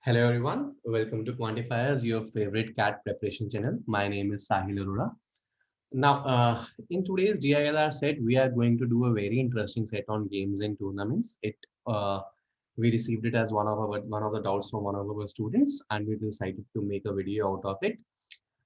Hello everyone, welcome to Quantifiers, your favorite CAT preparation channel. My name is Sahil Arora. Now, in today's DILR set, we are going to do a very interesting set on games and tournaments. We received it as one of the doubts from one of our students, and we decided to make a video out of it.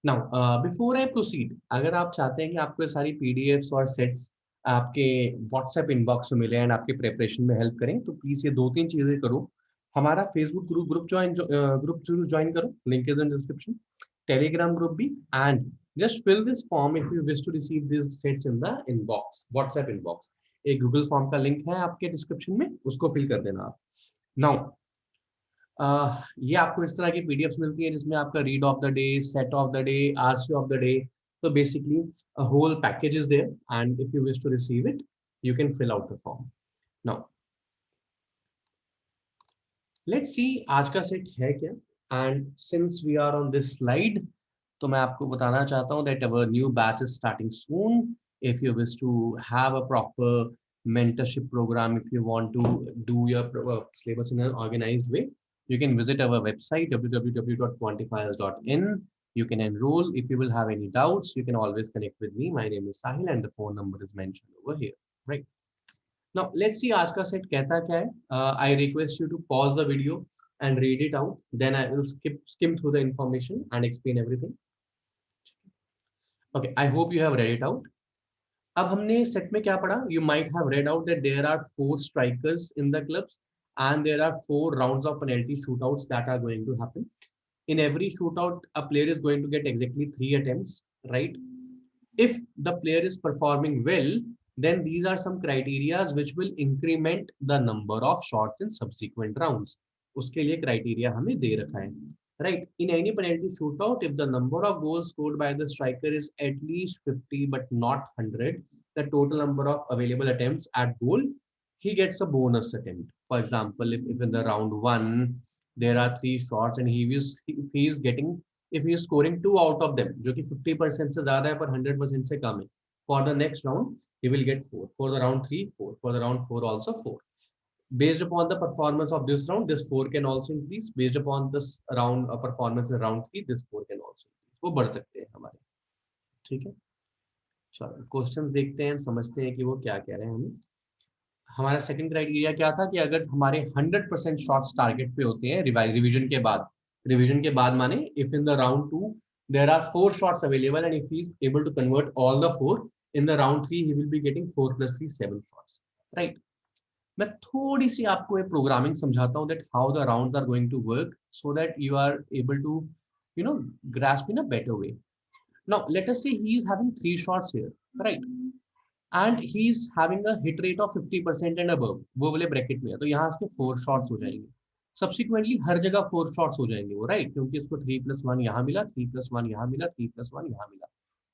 Now, before I proceed, अगर आप चाहते हैं कि आपको ये सारी PDFs और sets आपके WhatsApp inbox में मिले एंड आपके प्रेपरेशन में हेल्प करें, तो प्लीज ये दो तीन चीजें करो. हमारा फेसबुक ग्रुप जरूर ज्वाइन करो, link is in description. Telegram group भी. And just fill this form if you wish to receive this sets in the inbox, WhatsApp inbox. एक गूगल फॉर्म का लिंक है आपके डिस्क्रिप्शन में, उसको फिल कर देना आप. नाउ ये आपको इस तरह की पीडीएफ्स मिलती है जिसमें आपका read of the day, set of the day, RC of the day. तो basically whole package is there and if you wish to receive it you can fill out the form. Now let's see आज का set है क्या. And since we are on this slide, तो मैं आपको बताना चाहता हूँ that our new batch is starting soon. If you wish to have a proper mentorship program, if you want to do your syllabus in an organized way, you can visit our website www.quantifiers.in. You can enroll. If you will have any doubts, you can always connect with me. My name is Sahil and the phone number is mentioned over here, right? Now let's see आज का set कहता क्या है. I request you to pause the video and read it out, then I will skim through the information and explain everything. Okay, I hope you have read it out. अब हमने set में क्या पढ़ा. You might have read out that there are 4 strikers in the clubs and there are 4 rounds of penalty shootouts that are going to happen. In every shootout, a player is going to get exactly 3 attempts, right? If the player is performing well, then these are some criteria which will increment the number of shots in subsequent rounds. उसके लिए criteria हमें दे रखा है, right? In any penalty shootout, if the number of goals scored by the striker is at least 50 but not 100, the total number of available attempts at goal, he gets a bonus attempt. For example, if in the round 1 there are 3 shots and he is getting, if he is scoring 2 out of them, जो कि 50% से ज़्यादा है पर 100% से कम है, for the next round he will get 4. For the round 3, 4. For the round 4 also 4. Based upon the performance of this round, this 4 can also increase. Based upon this round performance in round 3, this 4 can also increase. वो बढ़ सकते हैं हमारे. ठीक है, चलो questions देखते हैं, समझते हैं कि वो क्या कह रहे हैं हमें. हमारा सेकंड क्राइटेरिया क्या था कि अगर हमारे 100% शॉट्स टारगेट पे होते हैं रिवीजन के बाद माने if in the round 2 there are 4 shots available and if he is able to convert all the 4 in the round 3, he will be getting 4 + 3 7 shots, right? मैं थोड़ी सी आपको ये प्रोग्रामिंग समझाता हूँ that how the rounds are going to work so that you are able to grasp in a better way. Now let us say he is having 3 shots here, right? And he is having a hit rate of 50% and above, वो वाले bracket में है, तो यहाँ इसके 4 shots हो जाएंगे. Subsequently हर जगह 4 shots हो जाएंगे वो, राइट? क्योंकि इसको 3+1 यहाँ मिला, 3+1 यहाँ मिला, 3+1 यहाँ मिला.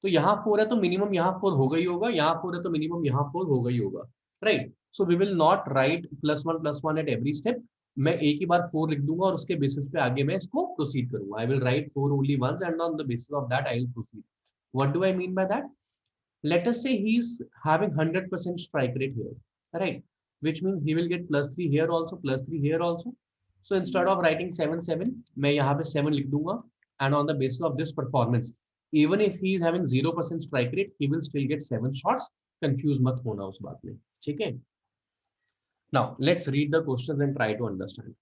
तो यहाँ 4 है तो मिनिमम यहाँ 4 होगा ही होगा, यहाँ 4 है तो मिनिमम यहाँ 4 होगा ही होगा, right? So we will not write +1 at every step. मैं एक ही बार 4 लिख दूंगा और उसके बेसिस पे आगे मैं इसको प्रोसीड करूंगा. I will write 4 only once and on the basis of that I will proceed. What do I mean by that? Let us say he's having 100% strike rate here, right? Which means he will get +3 here also, +3 here also. So instead of writing 7 7, मैं यहाँ पे 7 लिख दूंगा. And on the basis of this performance, even if he is having 0% strike rate, he will still get 7 shots. Confuse मत होना उस बात में, ठीक है? Now let's read the questions and try to understand.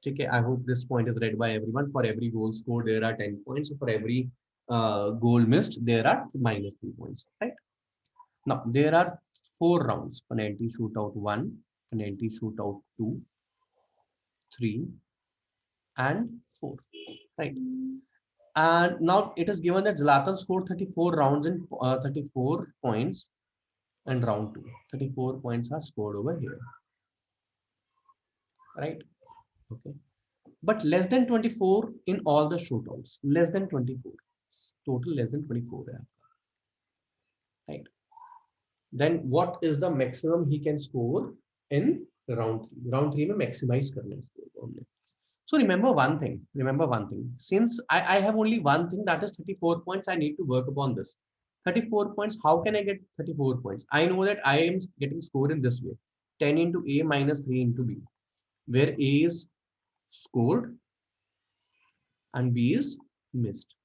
ठीक है? I hope this point is read by everyone. For every goal scored, there are 10 points. For every goal missed, there are -3 points, right? Now, there are 4 rounds: penalty shootout 1, penalty shootout 2, 3, and 4. Right. And now it is given that Zlatan scored 34 rounds in 34 points and round 2. 34 points are scored over here. Right. Okay. But less than 24 in all the shootouts. Less than 24. Total less than 24. Right. Then what is the maximum he can score in round 3? Round 3 में maximize करना है score को हमने. So remember one thing. Since I have only one thing, that is 34 points, I need to work upon this. 34 points, how can I get 34 points? I know that I am getting scored in this way. 10 into A minus 3 into B, where A is scored and B is missed.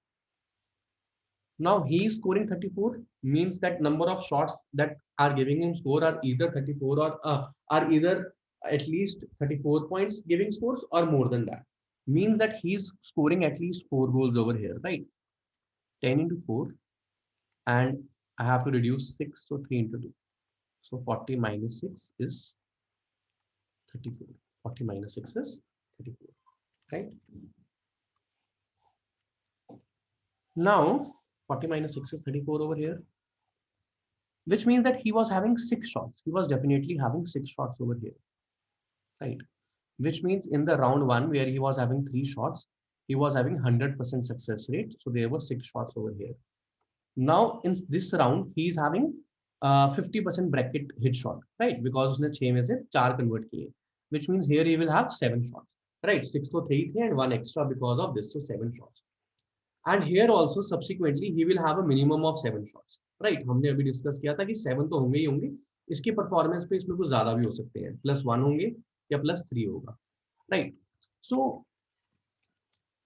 Now he is scoring 34, means that number of shots that are giving him score are either 34 or are either at least 34 points giving scores or more than that. Means that he's scoring at least 4 goals over here, right? 10 into 4, and I have to reduce 6, so 3 into 2. So 40 minus 6 is 34. 40 minus 6 is 34, right? Now 40 minus 6 is 34 over here, which means that he was having 6 shots. He was definitely having 6 shots over here, right? Which means in the round one where he was having 3 shots, he was having 100% success rate. So there were 6 shots over here. Now in this round, he is having 50% bracket hit shot, right? Because उसने 6 में से 4 convert किए, which means here he will have 7 shots, right? 6 तो 3 थे and 1 extra because of this, so 7 shots. And here also subsequently he will have a minimum of 7 shots, right? हमने अभी discuss किया था कि 7 तो होंगे ही होंगे, इसकी परफॉर्मेंस पे इसमें कुछ ज्यादा भी हो सकते हैं, +1 होंगे या +3 होगा, right? So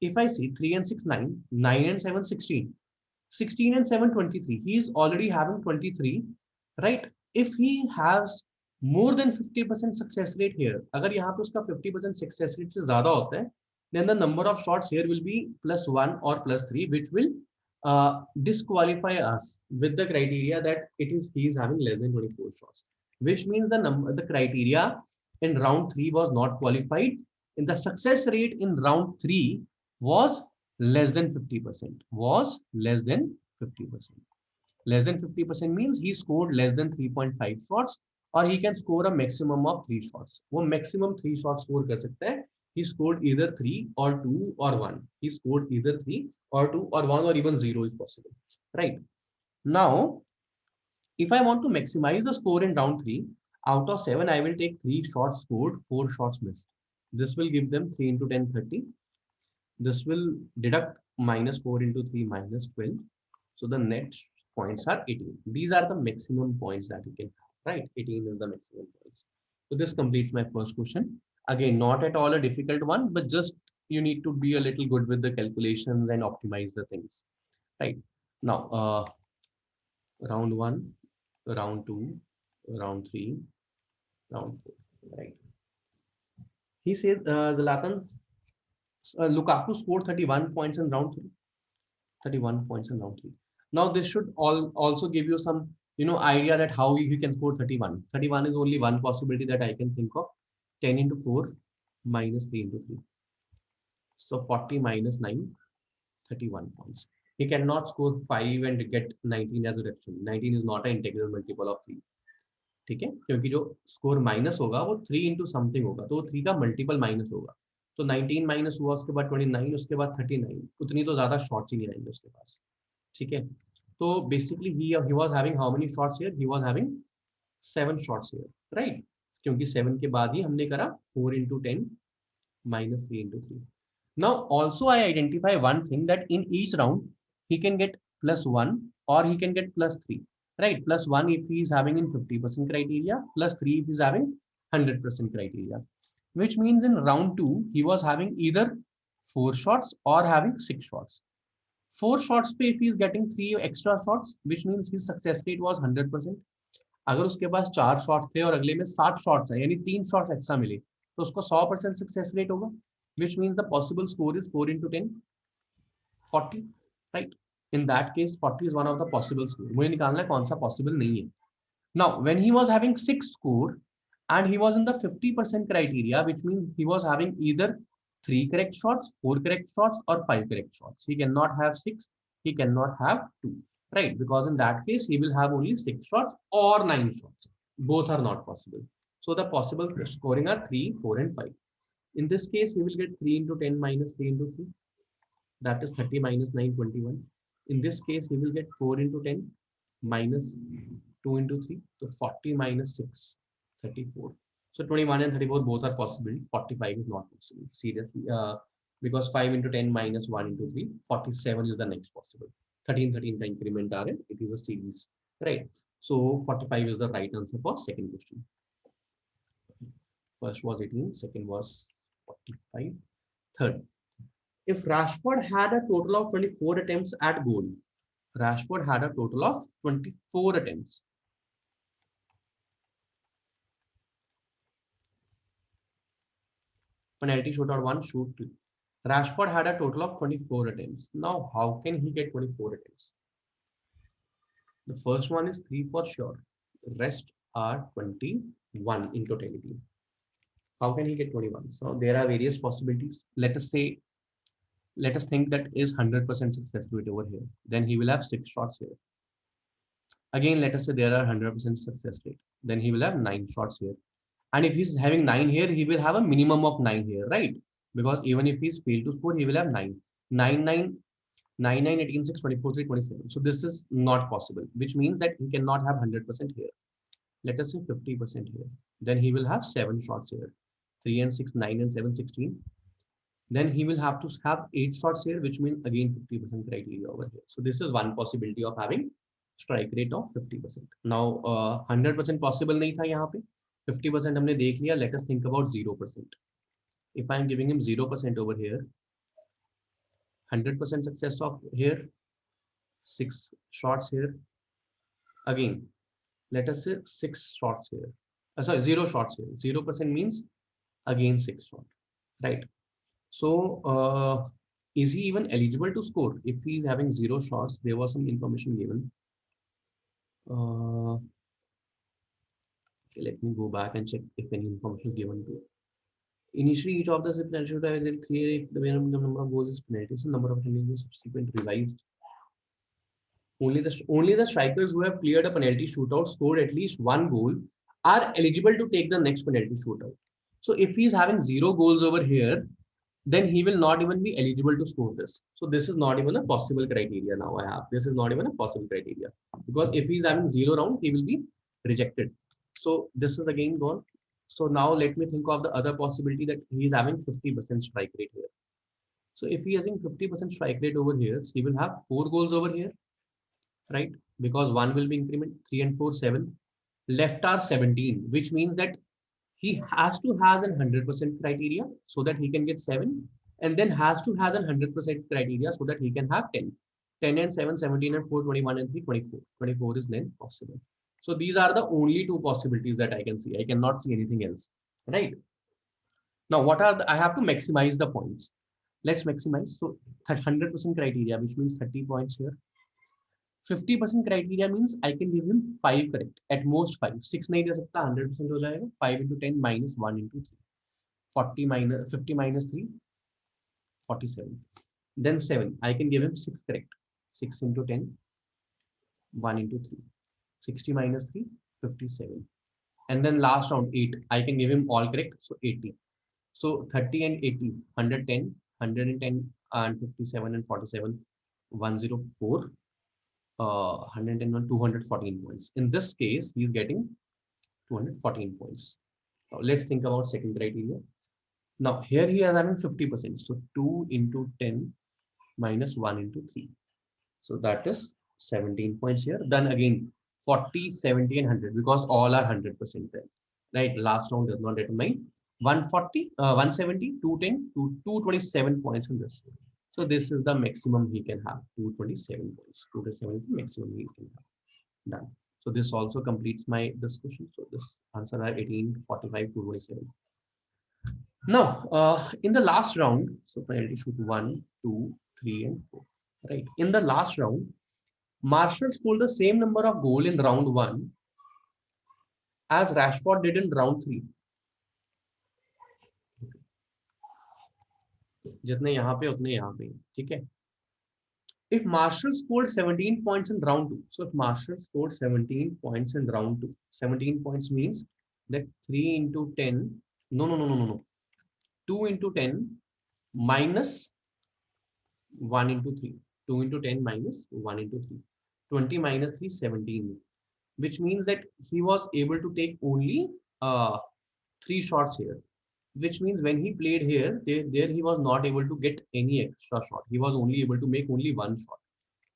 if I see 3 and 6 9, 9 and 7 16, 16 and 7 23, he is already having 23, right? If he has more than 50% success rate here, अगर यहाँ पे उसका 50% success rate से ज्यादा होता है, then the number of shots here will be +1 or +3, which will disqualify us with the criteria that he is having less than 24 shots, which means the criteria in round 3 was not qualified. In the success rate in round 3 was less than 50%, was less than 50%. Less than 50% means he scored less than 3.5 shots, or he can score a maximum of 3 shots. वो maximum 3 shots score कर सकता है. He scored either 3 or 2 or 1. He scored either 3 or 2 or 1 or even 0 is possible, right? Now, if I want to maximize the score in round 3, out of 7, I will take 3 shots scored, 4 shots missed. This will give them 3 into 10, 30. This will deduct -4 into 3 minus 12. So the net points are 18. These are the maximum points that you can have, right? 18 is the maximum points. So this completes my first question. Again, not at all a difficult one, but just you need to be a little good with the calculations and optimize the things, right? Now, round 1, round 2, round 3, round 4, right? He says, Zlatan, Lukaku scored 31 points in round 3. 31 points in round 3. Now this should also give you some idea that how you can score 31. 31 is only one possibility that I can think of. 10 into 4 minus 3 into 3. So 40 minus 9, 31 points. He cannot score 5 and get 19 as a reduction. 19 is not an integral multiple of 3. ठीक है, क्योंकि जो score minus होगा वो 3 into something होगा, तो 3 का multiple minus होगा. तो 19 माइनस हुआ, उसके बाद 29, उसके बाद 39. उतनी तो ज्यादा शॉट्स ही नहीं आएंगे उसके पास. ठीक है, तो basically he was having how many shots here? He was having 7 shots here, right? क्योंकि 7 के बाद ही हमने करा 4 into 10 minus 3 into 3. Now also I identify one thing, that in each round he can get +1 or he can get +3, right? +1 if he is having in 50% criteria, +3 if he is having 100% criteria, which means in round 2 he was having either 4 shots or having 6 shots. 4 shots पे if he is getting 3 extra shots, which means his success rate was 100%. अगर उसके पास 4 shots थे और अगले में 7 shots हैं, यानी 3 shots extra मिले, तो उसको 100% सक्सेस रेट होगा, which means the possible score is 4 into 10, 40, right? In that case 40 is one of the possible score. मुझे निकालना है कौन सा possible नहीं है. Now when he was having 6 score and he was in the 50% criteria, which means he was having either 3 correct shots, 4 correct shots or 5 correct shots. He cannot have 6, he cannot have 2, right? Because in that case he will have only 6 shots or 9 shots. Both are not possible. So the possible scoring are 3, 4 and 5. In this case he will get 3 into 10 minus 3 into 3, that is 30 minus 9, 21. In this case he will get 4 into 10 minus 2 into 3, so 40 minus 6, 34. So 21 and 34 both are possible. 45 is not possible, seriously, because 5 into 10 minus 1 into 3, 47 is the next possible. 13 13 का increment are it is a series, right? So 45 is the right answer for second question. First was 18, second was 45. Third, If Rashford had a total of 24 attempts at goal, Rashford had a total of 24 attempts. Penalty shootout 1, shoot 2. Rashford had a total of 24 attempts. Now, how can he get 24 attempts? The first one is 3 for sure. The rest are 21 in totality. How can he get 21? So there are various possibilities. Let us think that is 100% success rate over here. Then he will have 6 shots here. Again, let us say there are 100% success rate. Then he will have 9 shots here. And if he's having 9 here, he will have a minimum of 9 here, right? Because even if he's failed to score, he will have 9. 9, 9, 9, 9, 18, 6, 24, 3, 27. So this is not possible, which means that he cannot have 100% here. Let us say 50% here. Then he will have 7 shots here. 3 and 6, 9 and 7, 16. Then he will have to have 8 shots here, which means again 50% criteria over here. So this is one possibility of having strike rate of 50%. Now 100% possible नहीं था यहाँ पे. 50% हमने देख लिया. Let us think about 0%. If I am giving him 0% over here, 100% success of here, 6 shots here. Again, let us say 6 shots here. Sorry, 0 shots here. 0% means again 6 shots, right? So is he even eligible to score if he is having 0 shots? There was some information given. Okay, let me go back and check if any information given to it. Initially, each of the penalty should have 3 if the number of goals is penalties and number of penalties subsequent revised. Only the strikers who have cleared a penalty shootout, scored at least 1 goal, are eligible to take the next penalty shootout. So if he is having 0 goals over here, then he will not even be eligible to score this. So this is not even a possible criteria now I have. This is not even a possible criteria. Because if he's having 0 round, he will be rejected. So this is again gone. So now let me think of the other possibility that he is having 50% strike rate here. So if he is having 50% strike rate over here, he will have 4 goals over here, right? Because 1 will be increment, 3 and 4, 7. Left are 17, which means that he has to has an 100% criteria so that he can get 7, and then has to has an 100% criteria so that he can have 10. 10 and 7, 17 and 4, 21 and 3, 24. 24 is then possible. So these are the only 2 possibilities that I can see. I cannot see anything else, right? Now, what are I have to maximize the points. Let's maximize. So 100% criteria, which means 30 points here. 50% criteria means I can give him 5 correct, at most 5. 6 नहीं दे सकता, 100% हो जाएगा. 5 into 10 minus 1 into 3. 40 minus 50 minus 3, 47. Then 7, I can give him 6 correct. 6 into 10, 1 into 3. 60 minus 3, 57. And then last round 8, I can give him all correct, so 80. So 30 and 80, 110, 110 and 57 and 47, 104. 110, 214 points. In this case, he is getting 214 points. Now, let's think about second criteria. Now, here he is having 50%. So 2 into 10 minus 1 into 3. So that is 17 points here. Then again, 40, 70, and 100 because all are 100% there. Right? Last round does not determine. 140, 170, 210, 227 points in this. So this is the maximum he can have, 227 points. 227 is the maximum he can have. Done. So this also completes my discussion. So this answer are 18, 45, 227. Now, in the last round, so penalty shoot 1, 2, 3, and 4. Right. In the last round, Marshall scored the same number of goals in round 1 as Rashford did in round 3. जितने यहाँ पे उतने यहाँ पे, ठीक है? If Marshall scored 17 points in round 2, so if Marshall scored 17 points in round 2, 17 points means that 3 into 10, no. 2 into 10 minus 1 into 3. 2 into 10 minus 1 into 3. 20 minus 3, 17. Which means that he was able to take only 3 shots here. Which means when he played here, there he was not able to get any extra shot. He was only able to make only 1 shot.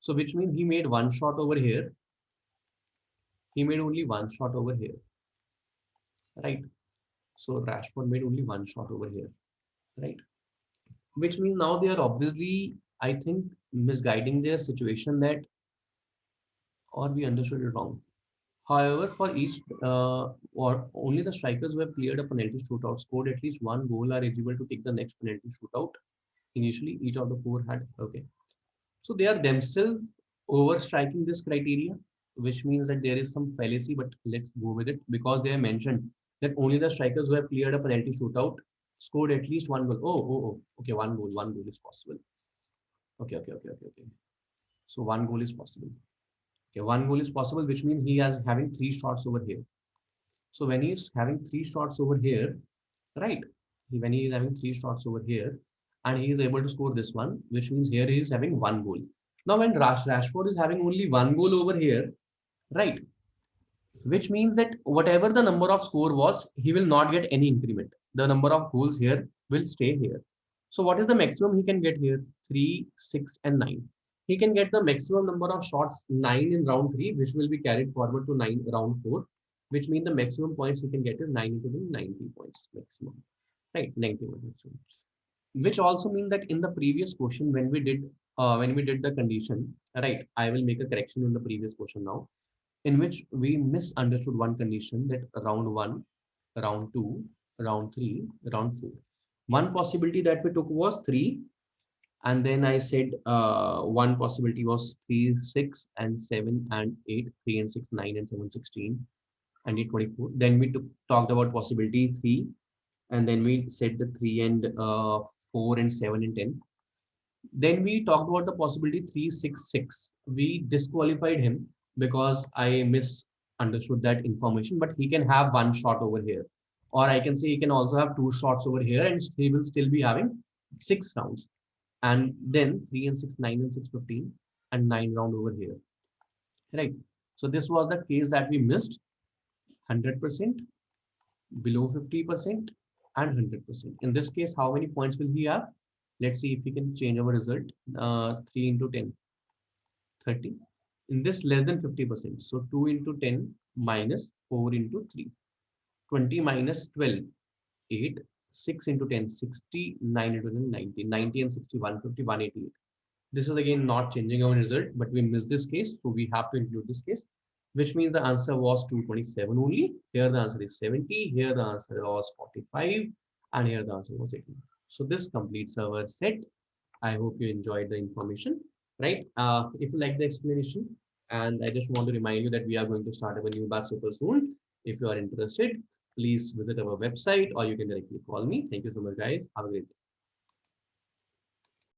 So which means he made 1 shot over here. He made only 1 shot over here. Right. So Rashford made only 1 shot over here. Right. which means now they are obviously, I think, misguiding their situation, that, or we understood it wrong. However, for each or only the strikers who have cleared a penalty shootout, scored at least one goal, are eligible to take the next penalty shootout. Initially, each of the four had, okay. So they are themselves overstriking this criteria, which means that there is some fallacy, but let's go with it because they have mentioned that only the strikers who have cleared a penalty shootout scored at least one goal. Oh, okay, one goal is possible. Okay. So one goal is possible. Okay, one goal is possible, which means he is having three shots over here. So when he is having three shots over here, right? When he is having three shots over here, and he is able to score this one, which means here he is having one goal. Now, when Rashford is having only one goal over here, right? Which means that whatever the number of score was, he will not get any increment. The number of goals here will stay here. So what is the maximum he can get here? 3, 6, and 9. He can get the maximum number of shots 9 in round 3, which will be carried forward to 9 round 4, which means the maximum points he can get is 9 into 90 points maximum. Right, 90 points maximum. Which also means that in the previous question, when we did the condition, right? I will make a correction in the previous question now, in which we misunderstood one condition, that round 1, round 2, round 3, round 4. One possibility that we took was 3, and then I said one possibility was 3, 6, and 7, and 8, 3 and 6, 9 and 7, 16, and 8, 24. Then we talked about possibility 3, and then we said the 3 and 4 and 7 and 10. Then we talked about the possibility 366. We disqualified him because I misunderstood that information, but he can have one shot over here. Or I can say he can also have two shots over here and he will still be having 6 rounds. And then 3 and 6, 9 and 6, 15, and 9 round over here. Right. So this was the case that we missed: 100%, below 50%, and 100%. In this case, how many points will he have? Let's see if we can change our result. 3 into 10, 30. In this, less than 50%. So 2 into 10 minus 4 into 3. 20 minus 12, 8. 6 into 10, 60. 9 into 10, 90. 90 and 60, 150, 188. This is again not changing our result, but we missed this case. So we have to include this case, which means the answer was 227 only. Here the answer is 70. Here the answer was 45. And here the answer was 18. So this completes our set. I hope you enjoyed the information, right? If you like the explanation, and I just want to remind you that we are going to start our new batch super soon. If you are interested, please visit our website or you can directly call me. Thank you so much, guys. Have a great day.